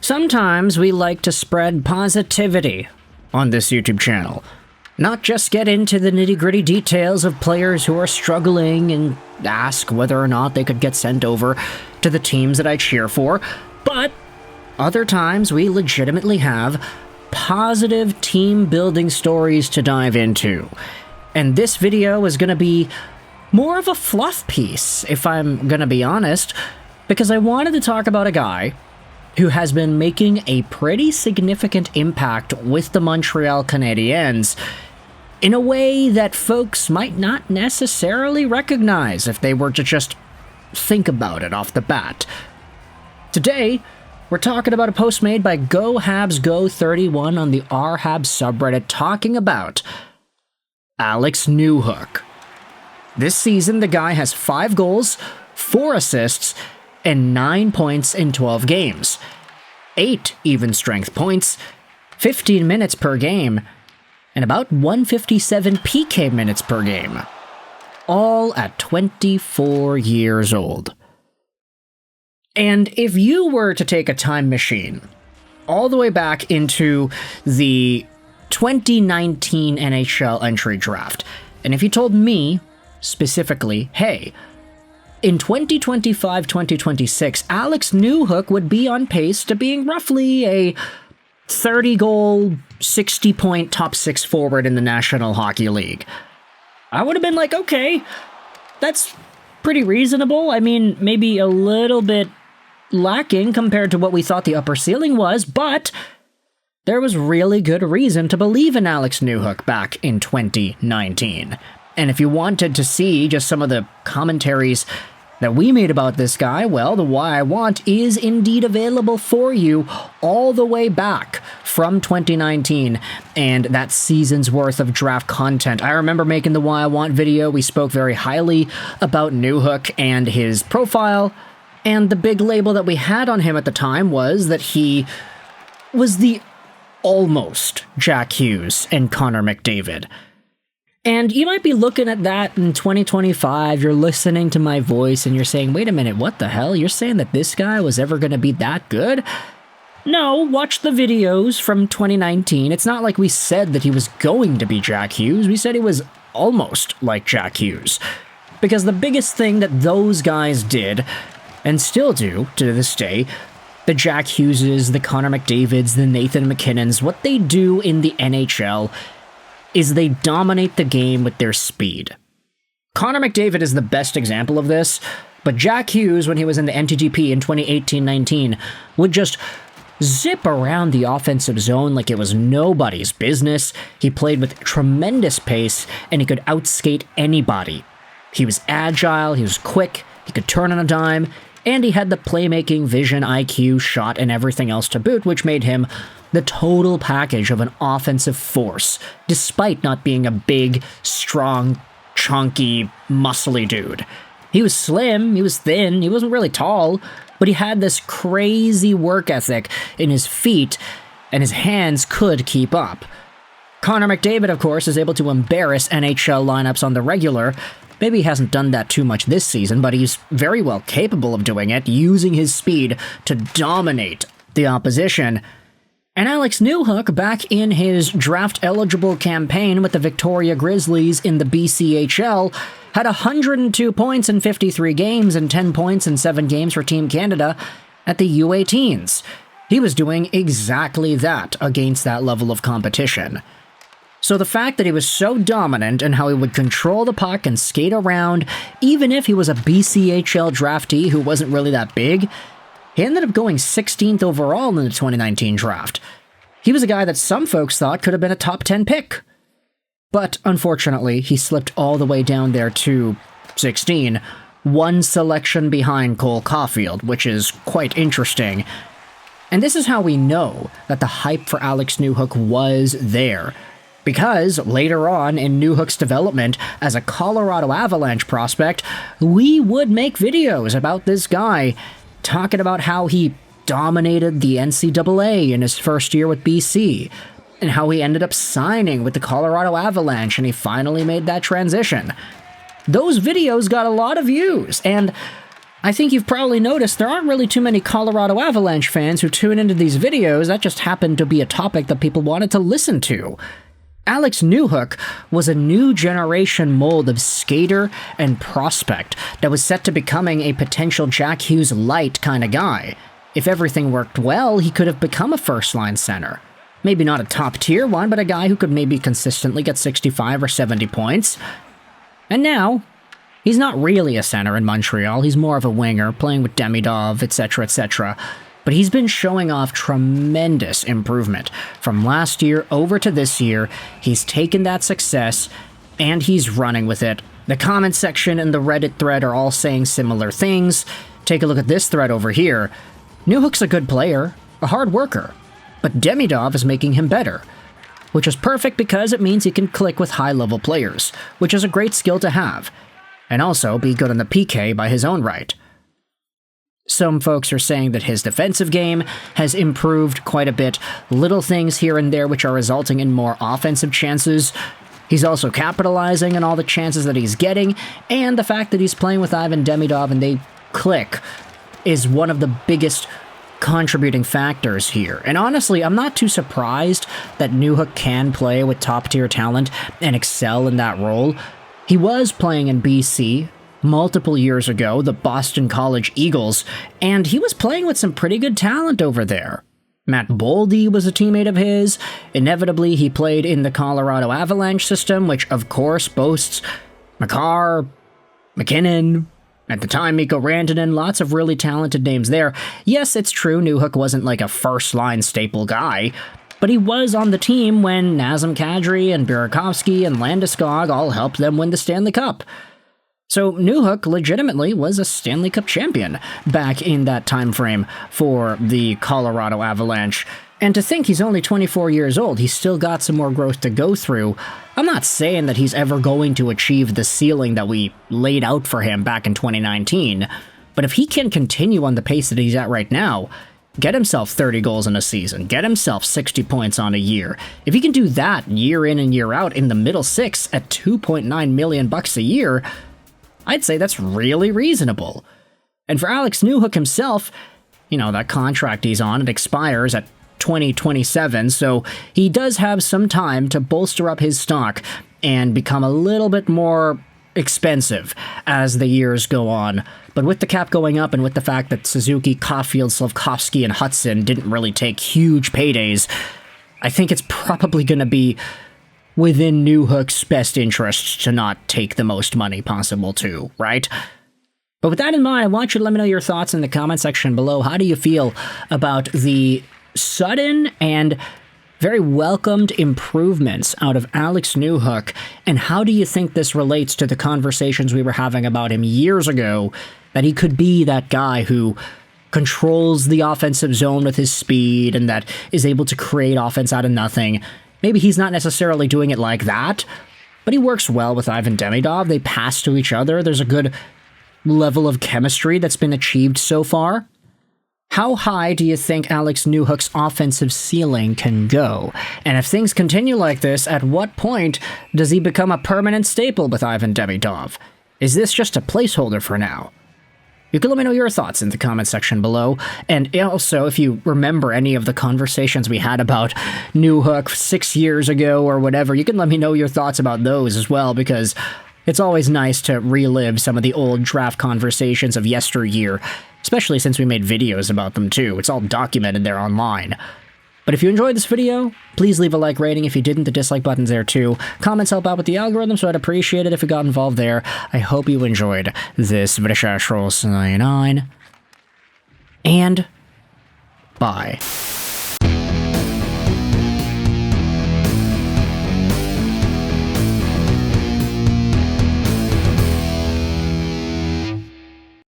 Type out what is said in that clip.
Sometimes we like to spread positivity on this YouTube channel, not just get into the nitty-gritty details of players who are struggling and ask whether or not they could get sent over to the teams that I cheer for, but other times we legitimately have positive team-building stories to dive into. And this video is going to be more of a fluff piece, if I'm going to be honest, because I wanted to talk about a guy who has been making a pretty significant impact with the Montreal Canadiens in a way that folks might not necessarily recognize if they were to just think about it off the bat. Today, we're talking about a post made by Go Habs Go 31 on the rhabs subreddit talking about Alex Newhook. This season, the guy has 5 goals, 4 assists, and 9 points in 12 games, 8 even-strength points, 15 minutes per game, and about 157 PK minutes per game, all at 24 years old. And if you were to take a time machine all the way back into the 2019 NHL Entry Draft, and if you told me specifically, hey, in 2025-2026, Alex Newhook would be on pace to being roughly a 30-goal, 60-point top 6 forward in the National Hockey League, I would have been like, okay, that's pretty reasonable. I mean, maybe a little bit lacking compared to what we thought the upper ceiling was, but there was really good reason to believe in Alex Newhook back in 2019. And if you wanted to see just some of the commentaries that we made about this guy, well, the Why I Want is indeed available for you all the way back from 2019 and that season's worth of draft content. I remember making the Why I Want video. We spoke very highly about Newhook and his profile, and the big label that we had on him at the time was that he was the almost Jack Hughes and Connor McDavid. And you might be looking at that in 2025, you're listening to my voice and you're saying, wait a minute, what the hell? You're saying that this guy was ever going to be that good? No, watch the videos from 2019. It's not like we said that he was going to be Jack Hughes. We said he was almost like Jack Hughes. Because the biggest thing that those guys did, and still do to this day, the Jack Hugheses, the Connor McDavids, the Nathan McKinnons, what they do in the NHL is they dominate the game with their speed. Connor McDavid is the best example of this, but Jack Hughes, when he was in the NTGP in 2018-19, would just zip around the offensive zone like it was nobody's business. He played with tremendous pace, and he could outskate anybody. He was agile, he was quick, he could turn on a dime, and he had the playmaking, vision, IQ, shot, and everything else to boot, which made him the total package of an offensive force, despite not being a big, strong, chunky, muscly dude. He was slim, he was thin, he wasn't really tall, but he had this crazy work ethic in his feet, and his hands could keep up. Connor McDavid, of course, is able to embarrass NHL lineups on the regular. Maybe he hasn't done that too much this season, but he's very well capable of doing it, using his speed to dominate the opposition. And Alex Newhook, back in his draft-eligible campaign with the Victoria Grizzlies in the BCHL, had 102 points in 53 games and 10 points in 7 games for Team Canada at the U18s. He was doing exactly that against that level of competition. So the fact that he was so dominant and how he would control the puck and skate around, even if he was a BCHL draftee who wasn't really that big, he ended up going 16th overall in the 2019 draft. He was a guy that some folks thought could have been a top 10 pick. But unfortunately, he slipped all the way down there to 16, one selection behind Cole Caulfield, which is quite interesting. And this is how we know that the hype for Alex Newhook was there. Because later on in Newhook's development as a Colorado Avalanche prospect, we would make videos about this guy, talking about how he dominated the NCAA in his first year with BC, and how he ended up signing with the Colorado Avalanche and he finally made that transition. Those videos got a lot of views, and I think you've probably noticed there aren't really too many Colorado Avalanche fans who tune into these videos. That just happened to be a topic that people wanted to listen to. Alex Newhook was a new generation mold of skater and prospect that was set to becoming a potential Jack Hughes light kind of guy. If everything worked well, he could have become a first-line center. Maybe not a top-tier one, but a guy who could maybe consistently get 65 or 70 points. And now, he's not really a center in Montreal. He's more of a winger, playing with Demidov, etc., etc., but he's been showing off tremendous improvement. From last year over to this year, he's taken that success, and he's running with it. The comment section and the Reddit thread are all saying similar things. Take a look at this thread over here. Newhook's a good player, a hard worker, but Demidov is making him better, which is perfect because it means he can click with high-level players, which is a great skill to have, and also be good on the PK by his own right. Some folks are saying that his defensive game has improved quite a bit, little things here and there which are resulting in more offensive chances. He's also capitalizing on all the chances that he's getting, and the fact that he's playing with Ivan Demidov and they click is one of the biggest contributing factors here. And honestly, I'm not too surprised that Newhook can play with top-tier talent and excel in that role. He was playing in BC multiple years ago, the Boston College Eagles, and he was playing with some pretty good talent over there. Matt Boldy was a teammate of his. Inevitably, he played in the Colorado Avalanche system, which of course boasts Makar, McKinnon, at the time Mikko Rantanen, lots of really talented names there. Yes, it's true, Newhook wasn't like a first-line staple guy, but he was on the team when Nazem Kadri and Burakovsky and Landeskog all helped them win the Stanley Cup. So Newhook legitimately was a Stanley Cup champion back in that time frame for the Colorado Avalanche. And to think he's only 24 years old, he's still got some more growth to go through. I'm not saying that he's ever going to achieve the ceiling that we laid out for him back in 2019, but if he can continue on the pace that he's at right now, get himself 30 goals in a season, get himself 60 points on a year. If he can do that year in and year out in the middle six at $2.9 million a year, I'd say that's really reasonable. And for Alex Newhook himself, you know, that contract he's on, it expires at 2027, so he does have some time to bolster up his stock and become a little bit more expensive as the years go on. But with the cap going up and with the fact that Suzuki, Caulfield, Slafkovsky, and Hudson didn't really take huge paydays, I think it's probably going to be within Newhook's best interest to not take the most money possible too, right? But with that in mind, I want you to let me know your thoughts in the comment section below. How do you feel about the sudden and very welcomed improvements out of Alex Newhook, and how do you think this relates to the conversations we were having about him years ago, that he could be that guy who controls the offensive zone with his speed and that is able to create offense out of nothing? Maybe he's not necessarily doing it like that, but he works well with Ivan Demidov. They pass to each other. There's a good level of chemistry that's been achieved so far. How high do you think Alex Newhook's offensive ceiling can go? And if things continue like this, at what point does he become a permanent staple with Ivan Demidov? Is this just a placeholder for now? You can let me know your thoughts in the comment section below, and also if you remember any of the conversations we had about Newhook 6 years ago or whatever, you can let me know your thoughts about those as well, because it's always nice to relive some of the old draft conversations of yesteryear, especially since we made videos about them too. It's all documented there online. But if you enjoyed this video, please leave a like rating. If you didn't, the dislike button's there too. Comments help out with the algorithm, so I'd appreciate it if you got involved there. I hope you enjoyed this video. And bye.